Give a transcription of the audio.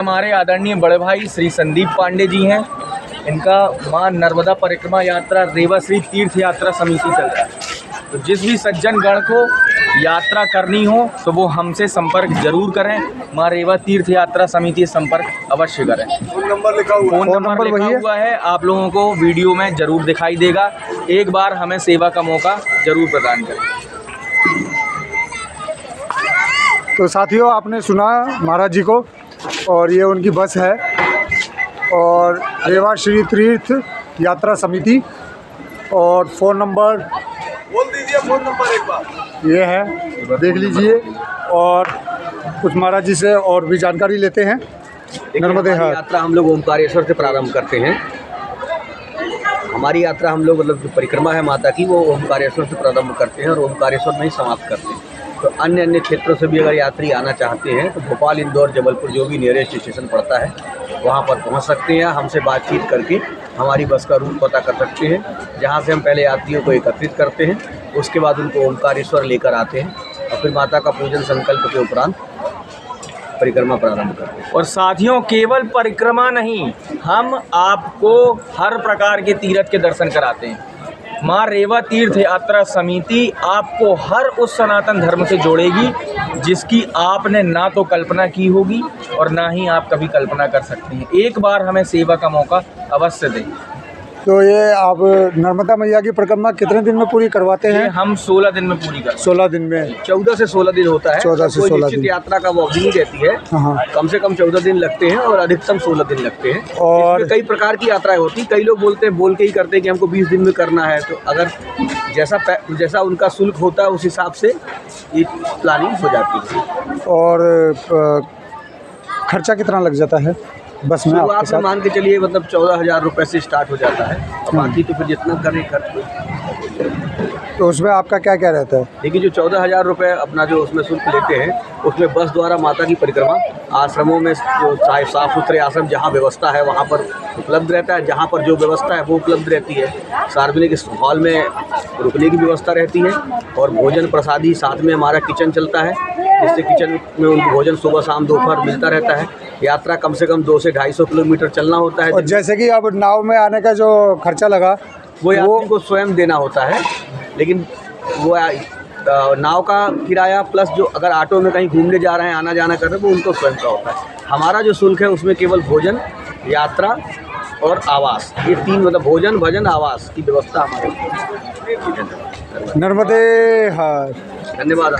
हमारे आदरणीय बड़े भाई श्री संदीप पांडे जी हैं। इनका मां नर्मदा परिक्रमा यात्रा रेवा श्री तीर्थ यात्रा समिति चलता है। तो जिस भी सज्जन गण को यात्रा करनी हो तो वो हमसे संपर्क जरूर करें। मां रेवा तीर्थ यात्रा समिति संपर्क अवश्य करें। फोन नंबर लिखा हुआ है, आप लोगों को वीडियो में जरूर दिखाई देगा। एक बार हमें सेवा का मौका जरूर प्रदान करें। तो साथियों, आपने सुना महाराज जी को, और ये उनकी बस है और रेवा श्री तीर्थ यात्रा समिति। और फ़ोन नंबर बोल दीजिए, फ़ोन नंबर एक बार ये है, देख लीजिए। और कुछ महाराज जी से और भी जानकारी लेते हैं। नर्मदे हाट यात्रा हम लोग ओमकारेश्वर से प्रारंभ करते हैं। हमारी यात्रा हम लोग मतलब जो परिक्रमा है माता की, वो ओमकारेश्वर से प्रारंभ करते हैं और ओमकारेश्वर में ही समाप्त करते हैं। तो अन्य क्षेत्रों से भी अगर यात्री आना चाहते हैं तो भोपाल, इंदौर, जबलपुर जो भी नियरेस्ट स्टेशन पड़ता है वहाँ पर पहुँच सकते हैं। हमसे बातचीत करके हमारी बस का रूट पता कर सकते हैं, जहाँ से हम पहले यात्रियों को एकत्रित करते हैं, उसके बाद उनको ओमकारेश्वर लेकर आते हैं और फिर माता का पूजन संकल्प के उपरांत परिक्रमा प्रारंभ करते हैं। और साथियों, केवल परिक्रमा नहीं, हम आपको हर प्रकार के तीर्थ के दर्शन कराते हैं। मां रेवा तीर्थ यात्रा समिति आपको हर उस सनातन धर्म से जोड़ेगी जिसकी आपने ना तो कल्पना की होगी और ना ही आप कभी कल्पना कर सकते हैं। एक बार हमें सेवा का मौका अवश्य दें। तो ये आप नर्मदा मैया की परिक्रमा कितने दिन में पूरी करवाते हैं? हम 16 दिन में पूरी करते हैं। 16 दिन में 14 से 16 दिन होता है। 14 से 16 दिन यात्रा का वो अवधि रहती है। हाँ। कम से कम 14 दिन लगते हैं और अधिकतम 16 दिन लगते हैं। और कई प्रकार की यात्राएं होती हैं। कई लोग बोलते हैं, बोल के ही करते हैं कि हमको 20 दिन में करना है। तो अगर जैसा उनका शुल्क होता है उस हिसाब से ये प्लानिंग हो जाती है। और खर्चा कितना लग जाता है बस में आपके साथ? मान के चलिए, मतलब 14,000 रुपये से स्टार्ट हो जाता है और बाकी तो फिर जितना करें खर्च। तो उसमें आपका क्या क्या रहता है? देखिए, जो 14,000 रुपये अपना जो उसमें शुल्क लेते हैं, उसमें बस द्वारा माता की परिक्रमा, आश्रमों में जो साफ सुथरे आश्रम जहाँ व्यवस्था है वहाँ पर उपलब्ध रहता है, जहाँ पर जो व्यवस्था है वो उपलब्ध रहती है। सार्वजनिक हॉल में रुकने की व्यवस्था रहती है और भोजन प्रसादी साथ में हमारा किचन चलता है, जिससे किचन में उनको भोजन सुबह शाम दोपहर मिलता रहता है। यात्रा कम से कम 200 से 250 किलोमीटर चलना होता है। और जैसे कि अब नाव में आने का जो खर्चा लगा वो यात्री को स्वयं देना होता है, लेकिन वो नाव का किराया प्लस जो अगर ऑटो में कहीं घूमने जा रहे हैं, आना जाना कर रहे हैं, वो उनको स्वयं का होता है। हमारा जो शुल्क है उसमें केवल भोजन, यात्रा और आवास, ये तीन, मतलब भोजन, भजन, आवास की व्यवस्था हमारे। नर्मदे हाट। धन्यवाद।